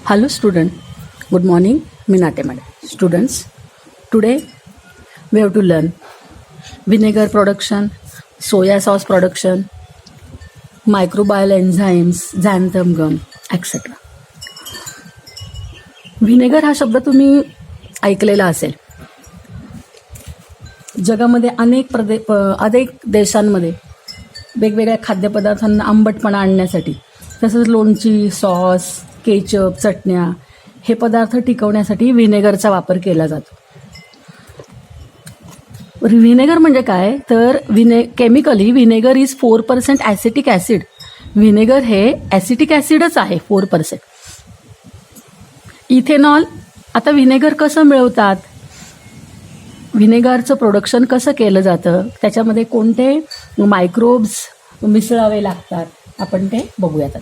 Hello student, good morning, Minate madam. Students, today we have to learn vinegar production, soya sauce production, microbial enzymes, xanthan gum, etc. Vinegar हा शब्द तुम्ही ऐकलेला असेल. जगामध्ये अनेक देशांमध्ये वेगवेगळ्या खाद्यपदार्थांना आंबटपणा आणण्यासाठी तसंच लोणची, सॉस, केचप, चटण्या हे पदार्थ टिकवण्यासाठी व्हिनेगरचा वापर केला जातो. व्हिनेगर म्हणजे काय तर chemically vinegar is 4% acetic acid. Vinegar हे ॲसिटिक ॲसिडच आहे 4%. इथेनॉल. आता व्हिनेगर कसं मिळवतात, व्हिनेगरचं प्रोडक्शन कसं केलं जातं, त्याच्यामध्ये कोणते मायक्रोब्स मिसळावे लागतात, आपण ते बघूयात.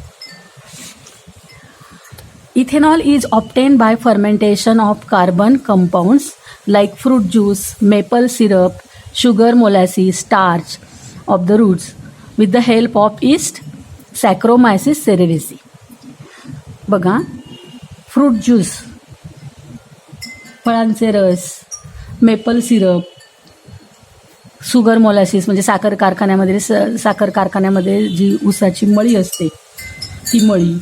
Ethanol is obtain by fermentation of carbon compounds like fruit juice, maple syrup, sugar, molasses, starch of the roots with the help of yeast, saccharomyces cerevisiae. बघा, फ्रूट ज्यूस, फळांचे रस, मेपल सिरप, शुगर मोलॅसिस म्हणजे साखर कारखान्यामध्ये जी ऊसाची मळी असते ती मळी,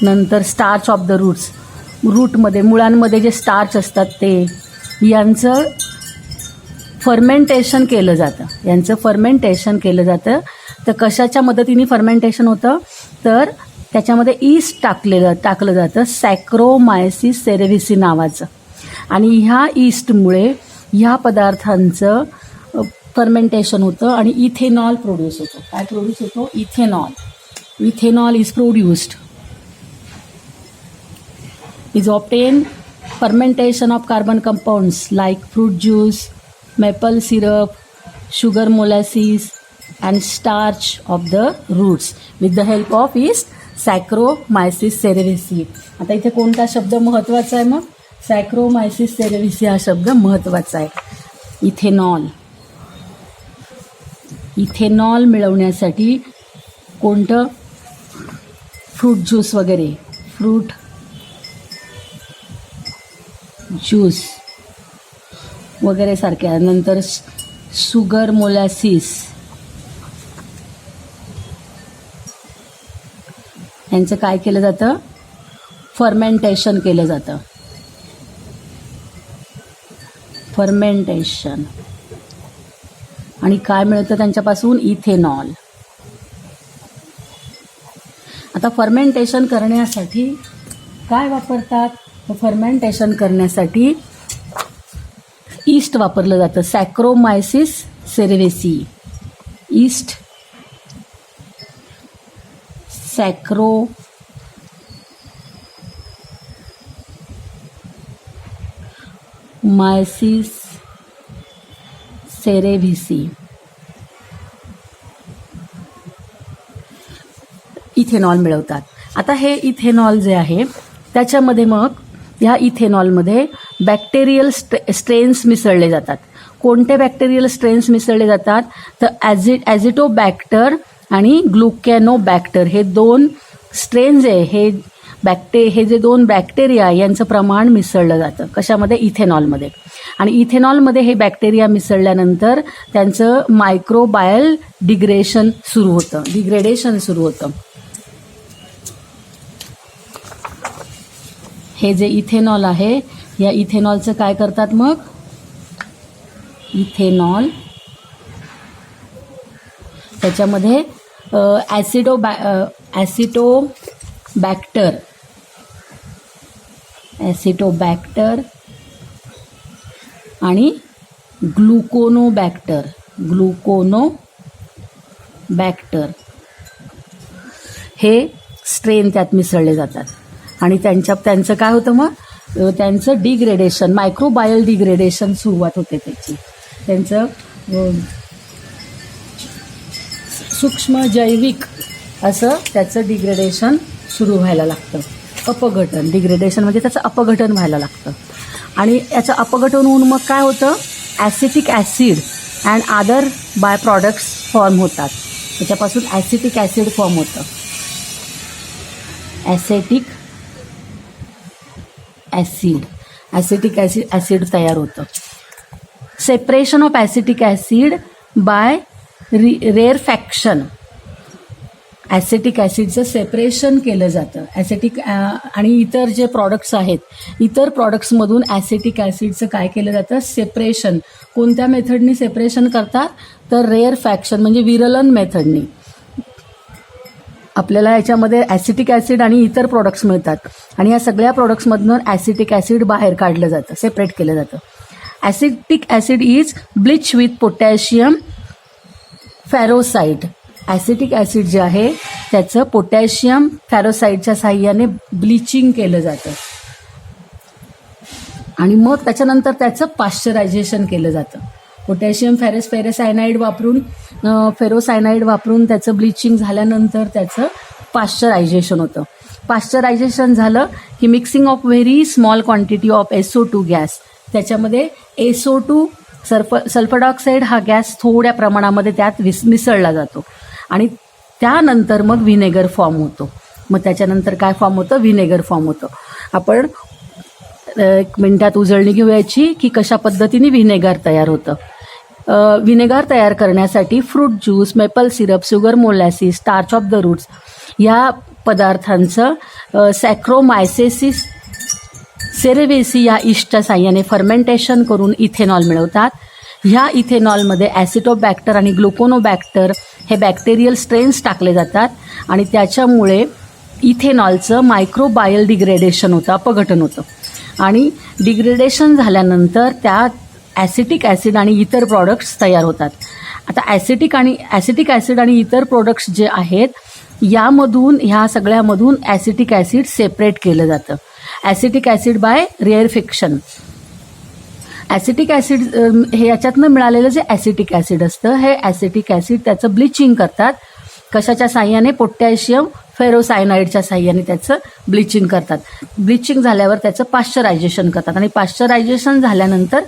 नंतर स्टार्च ऑफ द रूट्स, रूटमध्ये मुळांमध्ये जे स्टार्च असतात ते, यांचं फर्मेंटेशन केलं जातं. तर कशाच्या मदतीने फर्मेंटेशन होतं तर त्याच्यामध्ये ईस्ट टाकलं जातं, सॅक्रोमायसिस सेरेव्हेसी नावाचं. आणि ह्या ईस्टमुळे ह्या पदार्थांचं फर्मेंटेशन होतं आणि इथेनॉल प्रोड्यूस होतो. काय प्रोड्यूस होतो? Ethanol is produced. is obtained fermentation of carbon compounds like fruit juice, maple syrup, sugar molasses and starch of the roots with the help of yeast, Saccharomyces cerevisiae. आता इथे कोणता शब्द महत्त्वाचा आहे? मग Saccharomyces cerevisiae हा शब्द महत्त्वाचा आहे. इथेनॉल मिळवण्यासाठी कोणतं? फ्रूट ज्यूस वगैरे, फ्रूट ज्यूस वगैरे सारख्या, नंतर शुगर मोलॅसिस यांचं काय केलं जातं? फर्मेंटेशन केलं जातं. फर्मेंटेशन आणि काय मिळतं त्यांच्यापासून? इथेनॉल. आता फर्मेंटेशन करण्यासाठी काय वापरतात? फर्मेंटेशन करण्यासाठी ईस्ट वापरलं जातं, सॅक्रोमायसिस सेरेव्हेसी. East, saccharomyces सेरेव्हेसी. इथेनॉल मिळवतात. आता हे इथेनॉल जे आहे त्याच्यामध्ये मग ह्या इथेनॉलमध्ये बॅक्टेरियल स्ट्रेन्स मिसळले जातात. कोणते बॅक्टेरियल स्ट्रेन्स मिसळले जातात तर ॲझिटोबॅक्टर आणि ग्लुकॅनोबॅक्टर हे दोन स्ट्रेन्स आहे. हे जे दोन बॅक्टेरिया यांचं प्रमाण मिसळलं जातं. कशामध्ये? इथेनॉलमध्ये. आणि इथेनॉलमध्ये हे बॅक्टेरिया मिसळल्यानंतर त्यांचं मायक्रोबायल डिग्रेडेशन सुरू होतं. हे जे इथेनॉल आहे, या इथेनॉलचं काय करतात मग? इथेनॉल त्याच्यामध्ये ॲसिटोबॅक्टर आणि ग्लुकोनोबॅक्टर हे स्ट्रेन त्यात मिसळले जातात. आणि त्यांचं काय होतं मग? त्यांचं डिग्रेडेशन, मायक्रोबायल डिग्रेडेशन सुरुवात होते त्याची. त्यांचं सूक्ष्म जैविक असं त्याचं डिग्रेडेशन सुरू व्हायला लागतं. अपघटन, डिग्रेडेशन म्हणजे त्याचं अपघटन व्हायला लागतं. आणि याचं अपघटन होऊन मग काय होतं? Acetic acid and other by products form होतात. त्याच्यापासून ॲसिटिक ॲसिड फॉर्म होतं. ॲसिटिक ॲसिटिक ॲसिड तयार होतं. Separation of acetic acid by rarefaction. Acetic ॲसिडचं सेपरेशन केलं जातं. ॲसिटिक आणि इतर जे प्रॉडक्ट्स आहेत, इतर प्रॉडक्ट्समधून ॲसिटिक ॲसिडचं काय केलं जातं, सेपरेशन. कोणत्या मेथडनी सेपरेशन करतात, तर रेअरफॅक्शन म्हणजे विरलन मेथडनी. आपल्याला याच्यामध्ये ॲसिटिक ॲसिड आणि इतर प्रॉडक्ट्स मिळतात आणि या सगळ्या प्रॉडक्ट्समधून ॲसिटिक ॲसिड बाहेर काढलं जातं, सेपरेट केलं जातं. Acetic acid is bleach with potassium ferrocyanide. Acetic acid जे आहे त्याचं पोटॅशियम फॅरोसाईडच्या साहाय्याने ब्लिचिंग केलं जातं आणि मग त्याच्यानंतर त्याचं पाश्चरायझेशन केलं जातं. पोटॅशियम फेरोसायनाईड वापरून त्याचं ब्लिचिंग झाल्यानंतर त्याचं पाश्चरायझेशन होतं. पाश्चरायझेशन झालं की mixing of very small quantity of SO2 gas. त्याच्यामध्ये SO2 सल्फर डायऑक्साईड हा गॅस थोड्या प्रमाणामध्ये त्यात मिसळला जातो आणि त्यानंतर मग व्हिनेगर फॉर्म होतो. मग त्याच्यानंतर काय फॉर्म होतं, व्हिनेगर फॉर्म होतं. आपण एक मिनिटात उजळणी घेऊयाची की कशा पद्धतीने व्हिनेगर तयार होतं. व्हिनेगर तयार करण्यासाठी fruit juice, maple syrup, sugar molasses, starch of the roots या पदार्थांचं सॅक्रोमायसेसिस सेरेवेसी या इस्टच्या साह्याने फर्मेंटेशन करून इथेनॉल मिळवतात. ह्या इथेनॉलमध्ये ॲसिटोबॅक्टर आणि ग्लुकोनोबॅक्टर हे बॅक्टेरियल स्ट्रेन्स टाकले जातात आणि त्याच्यामुळे इथेनॉलचं मायक्रोबायल डिग्रेडेशन होतं, अपघटन होतं आणि डिग्रेडेशन झाल्यानंतर त्यात ॲसिटिक ॲसिड आणि इतर प्रॉडक्ट्स तयार होतात. आता ॲसिटिक ॲसिड आणि इतर प्रॉडक्ट्स जे आहेत यामधून, ह्या सगळ्यामधून ॲसिटिक ॲसिड सेपरेट केलं जातं. Acetic acid by rarefaction. Acetic acid हे याच्यातनं मिळालेलं जे ॲसिटिक ॲसिड असतं, हे ॲसिटिक ॲसिड त्याचं ब्लिचिंग करतात. कशाच्या साह्याने, पोटॅशियम फेरोसायनाईडच्या साह्याने त्याचं ब्लिचिंग करतात. ब्लिचिंग झाल्यावर त्याचं पाश्चरायझेशन करतात आणि पाश्चरायझेशन झाल्यानंतर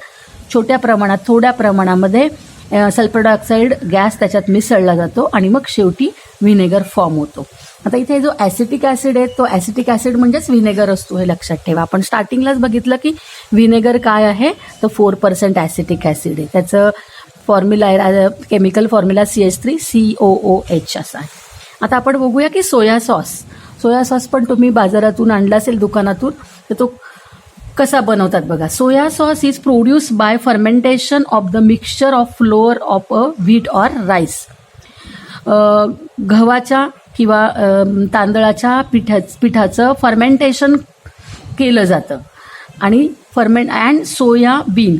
थोड्या प्रमाणामध्ये सल्फर डायऑक्साईड गॅस त्याच्यात मिसळला जातो आणि मग शेवटी व्हिनेगर फॉर्म होतो. आता इथे जो ॲसिटिक ॲसिड आहे तो ॲसिटिक ॲसिड म्हणजेच व्हिनेगर असतो, हे लक्षात ठेवा. आपण स्टार्टिंगलाच बघितलं की व्हिनेगर काय आहे, तर 4% ॲसिटिक ॲसिड आहे. त्याचं फॉर्म्युला आहे, केमिकल फॉर्म्युला CH3COOH असा आहे. आता आपण बघूया की सोया सॉस पण तुम्ही बाजारातून आणला असेल, दुकानातून, तर तो कसा बनवतात बघा. Soya sauce is produce by fermentation of the mixture of flour of a wheat or rice. गव्हाच्या किंवा तांदळाच्या पिठाचं फर्मेंटेशन केलं जातं आणि soybean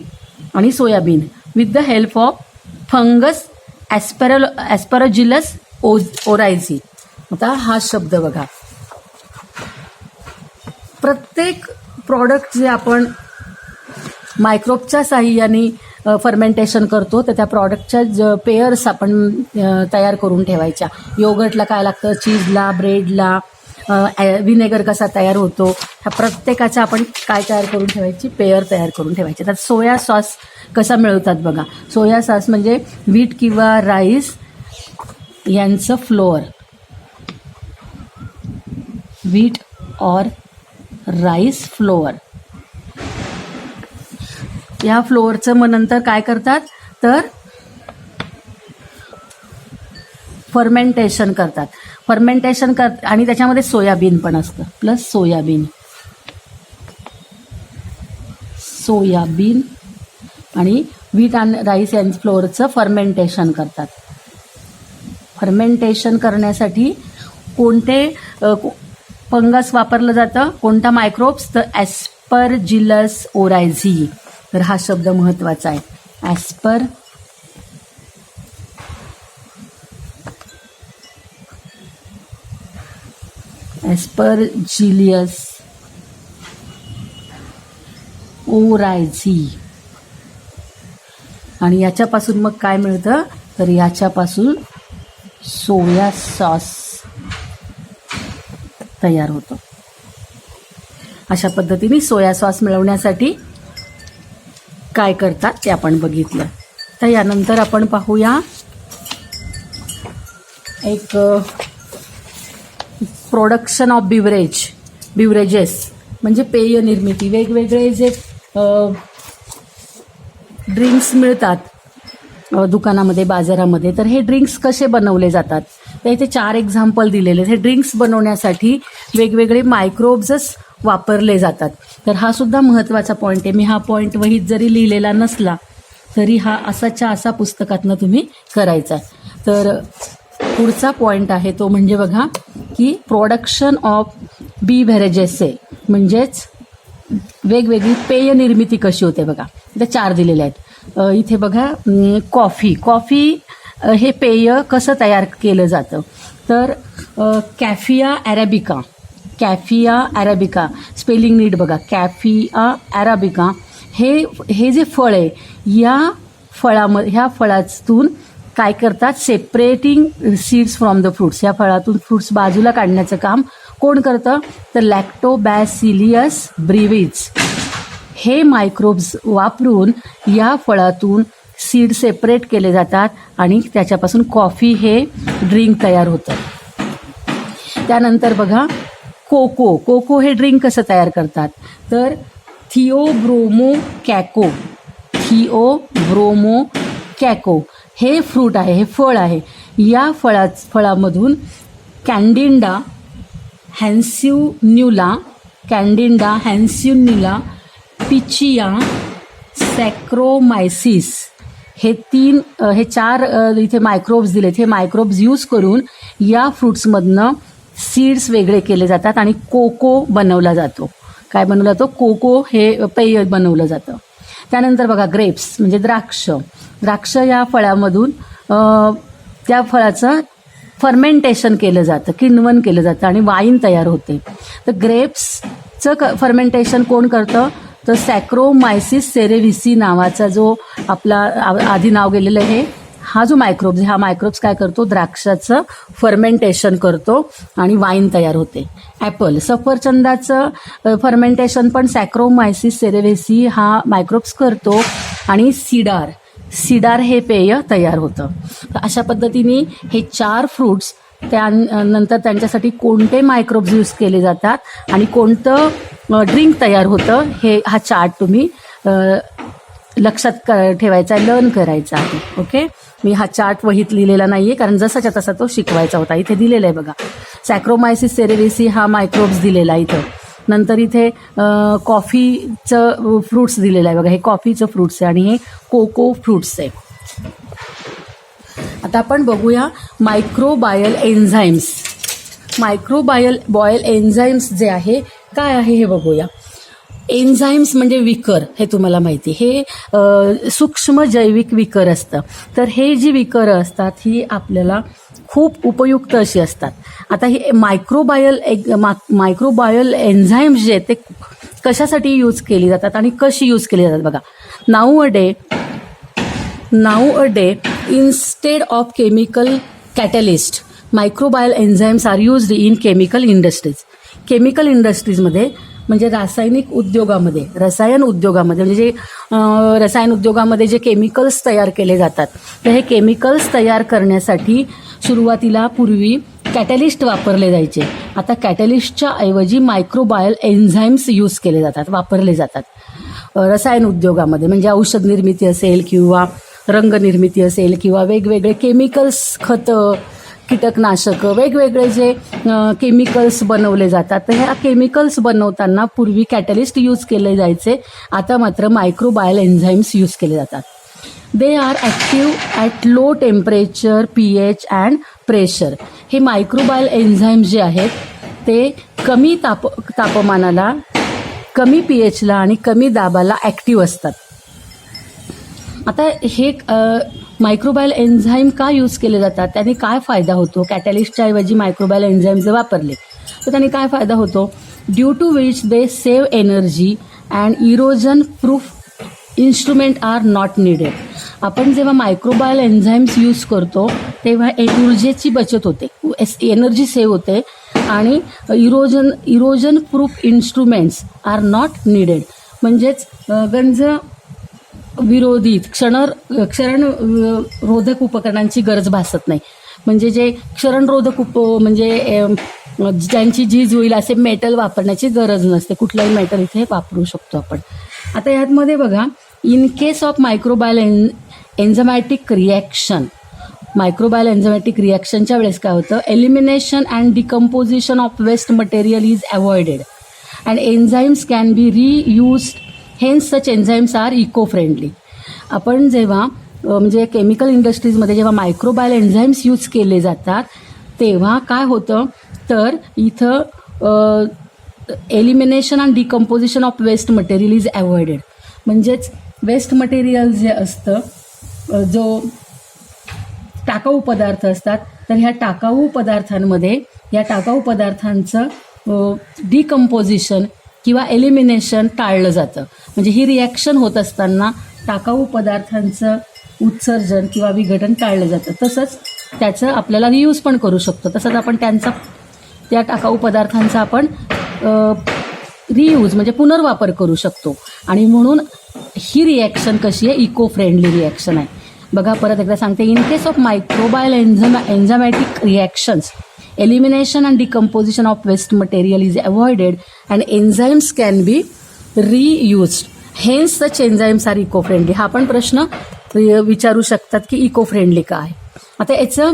with the help of fungus aspergillus oryzae. आता हा शब्द बघा, प्रत्येक प्रॉडक्ट जे आपण मायक्रोबच्या साहाय्याने फर्मेंटेशन करतो तर त्या प्रॉडक्टच्या पेयर्स आपण तयार करून ठेवायच्या. योगर्टला काय लागतं, चीजला, ब्रेडला व्हिनेगर कसा तयार होतो, ह्या प्रत्येकाच्या आपण काय तयार करून ठेवायची, पेयर तयार करून ठेवायची. तर सोया सॉस कसा मिळवतात बघा. सोया सॉस म्हणजे व्हीट किंवा राईस यांचं flour, wheat or rice flour, या फ्लोअरचं मग नंतर काय करतात तर फर्मेंटेशन करतात. आणि त्याच्यामध्ये सोयाबीन पण असतं, प्लस सोयाबीन आणि व्हीट आणि राईस यांचं फ्लोअरचं फर्मेंटेशन करतात. फर्मेंटेशन करण्यासाठी कोणते फंगस वापरलं जातं, कोणता मायक्रोब्स, तर ॲस्परजिलस ओरायझी. तर हा शब्द महत्वाचा आहे, ॲस्परजिलियस ओरायझी. आणि याच्यापासून मग काय मिळतं, तर याच्यापासून सोया सॉस तयार होतो. अशा पद्धतीने सोया सॉस मिळवण्यासाठी काय करतात ते आपण बघितलं. तर यानंतर आपण पाहूया एक प्रोडक्शन ऑफ बिवरेजेस. म्हणजे पेय निर्मिती, वेगवेगळे जे ड्रिंक्स मिळतात दुकानामध्ये, बाजारामध्ये, तर हे ड्रिंक्स कसे बनवले जातात, तर इथे 4 एक्झाम्पल दिलेले आहेत. हे ड्रिंक्स बनवण्यासाठी वेगवेगळे मायक्रोब्सच वापरले जातात. तर हा सुद्धा महत्त्वाचा पॉईंट आहे. मी हा पॉईंट वहीत जरी लिहिलेला नसला तरी हा असाच्या असा पुस्तकातनं तुम्ही करायचा. तर पुढचा पॉईंट आहे तो म्हणजे बघा की प्रोडक्शन ऑफ बिव्हरेजेस, म्हणजेच वेगवेगळी पेय निर्मिती कशी होते बघा. इथे 4 दिलेले आहेत. इथे बघा कॉफी हे पेय कसं तयार केलं जातं, तर कॅफिया अरेबिका स्पेलिंग नीट बघा, कॅफिया अरेबिका हे जे फळ आहे ह्या फळातून काय करतात, separating seeds from the fruits, या फळातून फ्रुट्स बाजूला काढण्याचं काम कोण करतं, तर लॅक्टोबॅसिलियस ब्रिव्हिज हे मायक्रोब्स वापरून या फळातून सीड सेपरेट केले जातात आणि त्याच्यापासून कॉफी हे ड्रिंक तयार होतं. त्यानंतर बघा कोको हे ड्रिंक कसं तयार करतात, तर थिओब्रोमो कॅको हे फ्रूट आहे, हे फळ आहे. या फळामधून कॅन्डिडा हॅन्सिन्युला पिचिया सॅक्रोमायसिस हे 4 इथे मायक्रोब्स दिलेत. हे मायक्रोब्स यूज करून या फ्रुट्समधनं सीड्स वेगळे केले जातात आणि कोको बनवला जातो. काय बनवला जातो, कोको हे पेय बनवलं जातं. त्यानंतर बघा ग्रेप्स म्हणजे द्राक्ष या फळामधून त्या फळाचं फर्मेंटेशन केलं जातं, किण्वन केलं जातं आणि वाईन तयार होते. तर ग्रेप्सचं फर्मेंटेशन कोण करतं, तर सॅक्रोमायसिस सेरेव्हिसी नावाचा जो आपला आधी नाव गेलेलं आहे, हा मायक्रोब्स काय करतो, द्राक्षाचं फर्मेंटेशन करतो आणि वाईन तयार होते. सफरचंदाचं फर्मेंटेशन पण सॅक्रोमायसिस सेरेव्हिसी हा मायक्रोब्स करतो आणि सिडार हे पेय तयार होतं. तर अशा पद्धतीने हे 4 फ्रुट्स, त्यानंतर त्यांच्यासाठी कोणते मायक्रोब्स यूज केले जातात आणि कोणतं ड्रिंक तयार होतं, हा चार्ट तुम्ही लक्षात ठेवायचा, लर्न करायचा आहे. ओके, मी हा चार्ट वहीत लिहिलेला नाहीये कारण जसाच्या तसा तो शिकवायचा होता. इथे दिलेला आहे बघा, सॅक्रोमायसिस सेरेव्हिसी हा मायक्रोब्स दिलेला आहे इथं. नंतर इथे कॉफीचं फ्रुट्स दिलेलं आहे बघा, हे कॉफीचं फ्रुट्स आहे आणि हे कोको फ्रुट्स आहे. आता आपण बघूया मायक्रोबायल एन्झाईम्स जे आहे काय आहे हे बघूया. एन्झाईम्स म्हणजे विकर, हे तुम्हाला माहिती, हे सूक्ष्म जैविक विकर असतं. तर हे जी विकरं असतात ही आपल्याला खूप उपयुक्त अशी असतात. आता ही मायक्रोबायल एन्झाईम्स जे ते कशासाठी यूज केली जातात आणि कशी यूज केली जातात बघा. Now a day instead of chemical catalyst, microbial enzymes are used in chemical industries. Chemical इंडस्ट्रीजमध्ये म्हणजे रसायन उद्योगामध्ये म्हणजे जे रसायन उद्योगामध्ये जे केमिकल्स तयार केले जातात, तर हे केमिकल्स तयार करण्यासाठी सुरुवातीला पूर्वी कॅटलिस्ट वापरले जायचे. आता कॅटलिस्टच्या ऐवजी मायक्रोबायल एन्झाईम्स यूज केले जातात, वापरले जातात रसायन उद्योगामध्ये. म्हणजे औषध निर्मिती असेल किंवा रंग निर्मिती असेल किंवा वेगवेगळे केमिकल्स, खतं, कीटकनाशकं, वेगवेगळे जे केमिकल्स बनवले जातात, तर ह्या केमिकल्स बनवताना पूर्वी कॅटलिस्ट यूज केले जायचे. आता मात्र मायक्रोबायल एन्झाईम्स यूज केले जातात. They are active at low temperature, pH and pressure. हे मायक्रोबायल एन्झाईम्स जे आहेत ते कमी तापमानाला, कमी pHला आणि कमी दाबाला ॲक्टिव्ह असतात. आता हे मायक्रोबायल एन्झाईम का यूज केले जातात, त्याने काय फायदा होतो, कॅटलिस्टच्या ऐवजी मायक्रोबायल एन्झाईम जर वापरले तर त्याने काय फायदा होतो, due to which they save energy and erosion proof instrument are not needed. आपण जेव्हा मायक्रोबायल एन्झाईम्स यूज करतो तेव्हा ऊर्जेची बचत होते, एनर्जी सेव्ह होते आणि erosion proof instruments are not needed. म्हणजेच गंज विरोधी क्षरणरोधक उपकरणांची गरज भासत नाही. म्हणजे जे क्षरणरोधक म्हणजे ज्यांची झीज होईल असे मेटल वापरण्याची गरज नसते, कुठलंही मेटल इथे वापरू शकतो आपण. आता यातमध्ये बघा, in case of microbial enzymatic reaction, microbial enzymatic रिॲक्शनच्या वेळेस काय होतं, elimination and decomposition of waste material is avoided and enzymes can be reused, hence such enzymes are eco friendly. आपण जेव्हा म्हणजे केमिकल इंडस्ट्रीजमध्ये जेव्हा मायक्रोबायल एन्झाईम्स यूज केले जातात तेव्हा काय होतं, तर इथं elimination and decomposition of waste material is avoided. म्हणजेच वेस्ट मटेरियल जे असतं, जो टाकाऊ पदार्थ असतात, तर ह्या टाकाऊ पदार्थांमध्ये या टाकाऊ पदार्थांचं डिकम्पोजिशन किंवा एलिमिनेशन टाळलं जातं. म्हणजे ही रिॲक्शन होत असताना टाकाऊ पदार्थांचं उत्सर्जन किंवा विघटन टाळलं जातं. तसंच त्याचं आपल्याला रियूज पण करू शकतो. तसंच आपण त्या टाकाऊ पदार्थांचा आपण रियूज म्हणजे पुनर्वापर करू शकतो. आणि म्हणून ही रिॲक्शन कशी आहे, इको फ्रेंडली रिॲक्शन आहे. बघा परत एकदा सांगते, in case of microbial enzymatic reactions, elimination and decomposition of waste material is avoided and enzymes can be reused, hence such enzymes are eco friendly. हा पण प्रश्न विचारू शकतात की इको फ्रेंडली का आहे. आता याचं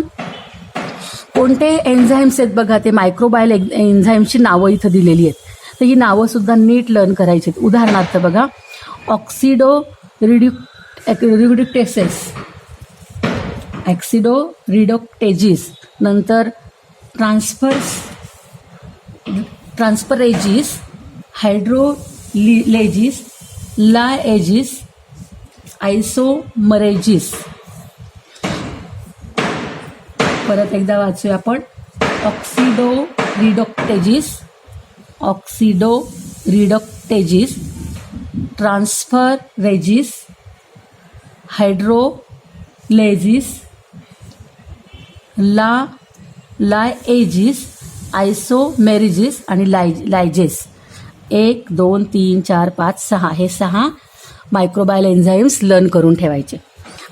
कोणते एन्झाईम्स आहेत बघा, ते मायक्रोबायल एन्झाईम्सची नावं इथं दिलेली आहेत. तर ही नावं सुद्धा नीट लर्न करायची आहेत. उदाहरणार्थ बघा, ऑक्सिडो रिडक्टेसेस, ॲक्सिडो रिडक्टेजिस, नंतर ट्रान्सफरेजिस, हायड्रोलेजिस, लाएजिस, आयसोमरेजिस. परत एकदा वाचूया आपण, ऑक्सिडो रिडक्टेजिस, ट्रान्सफरेजिस, हायड्रोलेजिस, लाएजिस, आयसोमेरिजिस आणि लायजेस. 1 2 3 4 5 6 हे 6 मायक्रोबायल एन्झाईम्स लर्न करून ठेवायचे.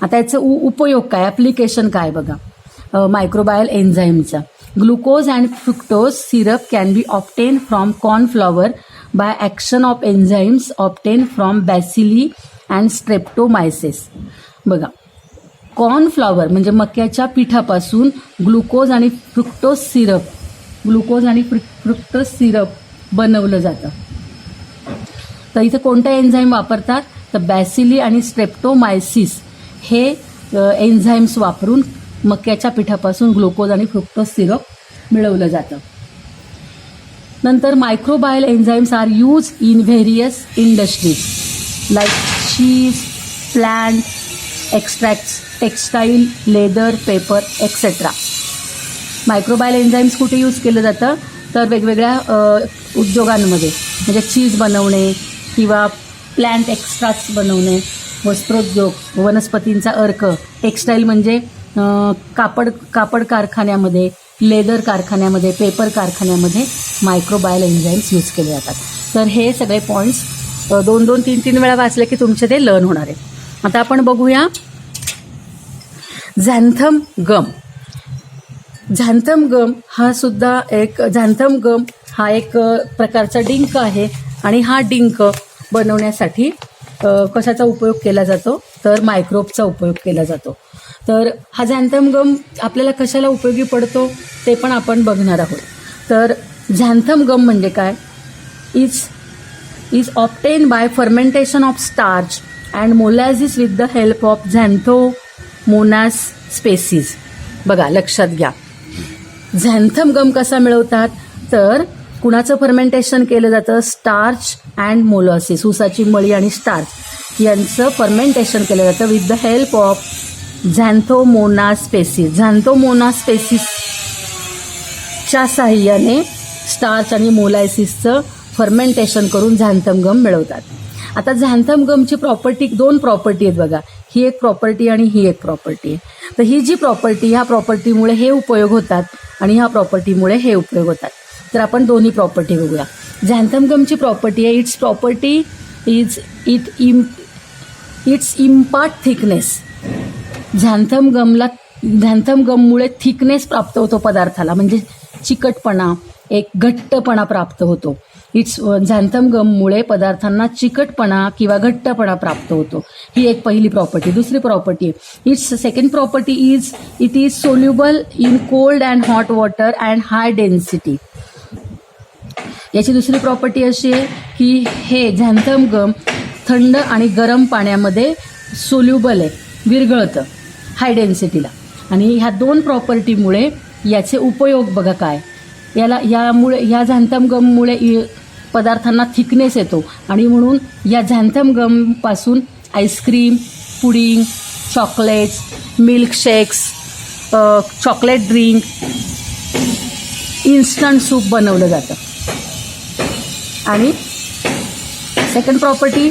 आता याचं उपयोग काय, ॲप्लिकेशन काय बघा मायक्रोबायल एन्झाईमचा. Glucose and fructose syrup can be obtain from cornflour by action of enzymes obtain from bacilli and streptomyces. बघा, कॉर्नफ्लॉवर म्हणजे मक्याच्या पिठापासून ग्लुकोज आणि फ्रुक्टोज सिरप बनवलं जातं. तर इथं कोणतं एन्झाईम वापरतात, तर बॅसिली आणि स्ट्रेप्टोमायसिस हे एन्झाईम्स वापरून मक्याच्या पिठापासून ग्लुकोज आणि फ्रुक्टोज सिरप मिळवलं जातं. नंतर microbial enzymes are use in various industries like cheese, plant extracts, textile, leather, paper etcetera. Microbial enzymes कुठे यूज केलं जातं, तर वेगवेगळ्या उद्योगांमध्ये, म्हणजे चीज बनवणे किंवा प्लांट एक्स्ट्रॅक्ट्स बनवणे, वस्त्रोद्योग, वनस्पतींचा अर्क, टेक्स्टाईल म्हणजे कापड कारखान्यामध्ये, लेदर कारखान्यामध्ये, पेपर कारखान्यामध्ये मायक्रोबायल एन्झाईम्स यूज केले जातात. तर हे सगळे पॉईंट्स 2-2, 3-3 वेळा वाचले की तुमचे ते लर्न होणार आहे. आता आपण बघूया झॅन्थम गम. झॅन्थम गम हा एक प्रकारचा डिंक आहे आणि हा डिंक बनवण्यासाठी कशाचा उपयोग केला जातो, तर मायक्रोबचा उपयोग केला जातो. तर हा झॅन्थम गम आपल्याला कशाला उपयोगी पडतो ते पण आपण बघणार आहोत. तर झॅन्थम गम म्हणजे काय, is obtain by fermentation of starch and molasses with the help of Xanthomonas species. बघा लक्षात घ्या, झॅन्थम गम कसा मिळवतात, तर कुणाचं फर्मेंटेशन केलं जातं, स्टार्च अँड मोलॉसिस, ऊसाची मळी आणि स्टार्च यांचं फर्मेंटेशन केलं जातं with the help of Xanthomonas species. Xanthomonas स्पेसीसच्या साहाय्याने स्टार्च आणि मोलॅसिसचं फर्मेंटेशन करून झॅन्थम गम मिळवतात. आता झॅन्थम गमची दोन प्रॉपर्टी आहेत बघा, ही एक प्रॉपर्टी आणि ही एक प्रॉपर्टी आहे. तर ही जी प्रॉपर्टी, ह्या प्रॉपर्टीमुळे हे उपयोग होतात आणि ह्या प्रॉपर्टीमुळे हे उपयोग होतात. तर आपण दोन्ही प्रॉपर्टी बघूया. झॅन्थम गमची प्रॉपर्टी आहे, its property is its impart thickness. Xanthan गममुळे थिकनेस प्राप्त होतो पदार्थाला, म्हणजे चिकटपणा एक घट्टपणा प्राप्त होतो. इट्स झॅन्थम गममुळे पदार्थांना चिकटपणा किंवा घट्टपणा प्राप्त होतो. ही एक पहिली प्रॉपर्टी. दुसरी property, it's second property is it is soluble in cold and hot water and high density. याची दुसरी प्रॉपर्टी अशी आहे की हे झॅन्थम गम थंड आणि गरम पाण्यामध्ये सोल्युबल आहे, विरघळतं हाय डेन्सिटीला. आणि ह्या दोन प्रॉपर्टीमुळे याचे उपयोग बघा काय. यामुळे ह्या झॅन्थम गममुळे पदार्थांना थिकनेस येतो आणि म्हणून या झॅन्थम गमपासून ice cream, pudding, chocolates, milkshakes, chocolate drink, instant soup बनवलं जातं. आणि सेकंड प्रॉपर्टी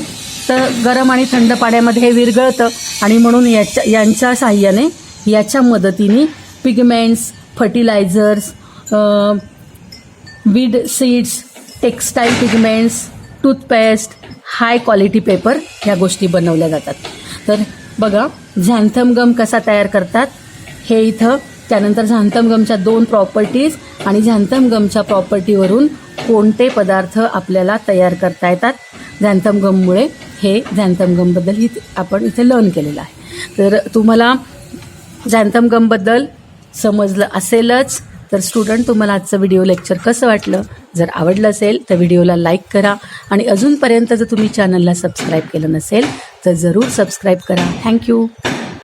तर गरम आणि थंड पाण्यामध्ये हे विरघळतं आणि म्हणून यांच्या साहाय्याने याच्या मदतीने pigments, fertilisers, weed seeds, textile pigments, toothpaste, high quality paper ह्या गोष्टी बनवल्या जातात. तर बघा झॅन्थम गम कसा तयार करतात हे इथं. त्यानंतर झॅन्थम गमच्या दोन प्रॉपर्टीज आणि झॅन्थम गमच्या प्रॉपर्टीवरून कोणते पदार्थ आपल्याला तयार करता येतात झॅन्थम गममुळे, हे झॅन्थम गमबद्दल ही आपण इथे लर्न केलेलं आहे. तर तुम्हाला झॅन्थम गमबद्दल समजलं असेलच. तर स्टुडंट, तुम्हाला आजचं व्हिडिओ लेक्चर कसं वाटलं? जर आवडलं असेल तर व्हिडिओला लाईक करा आणि अजूनपर्यंत जर तुम्ही चॅनलला सबस्क्राईब केलं नसेल तर जरूर सबस्क्राईब करा. थँक्यू.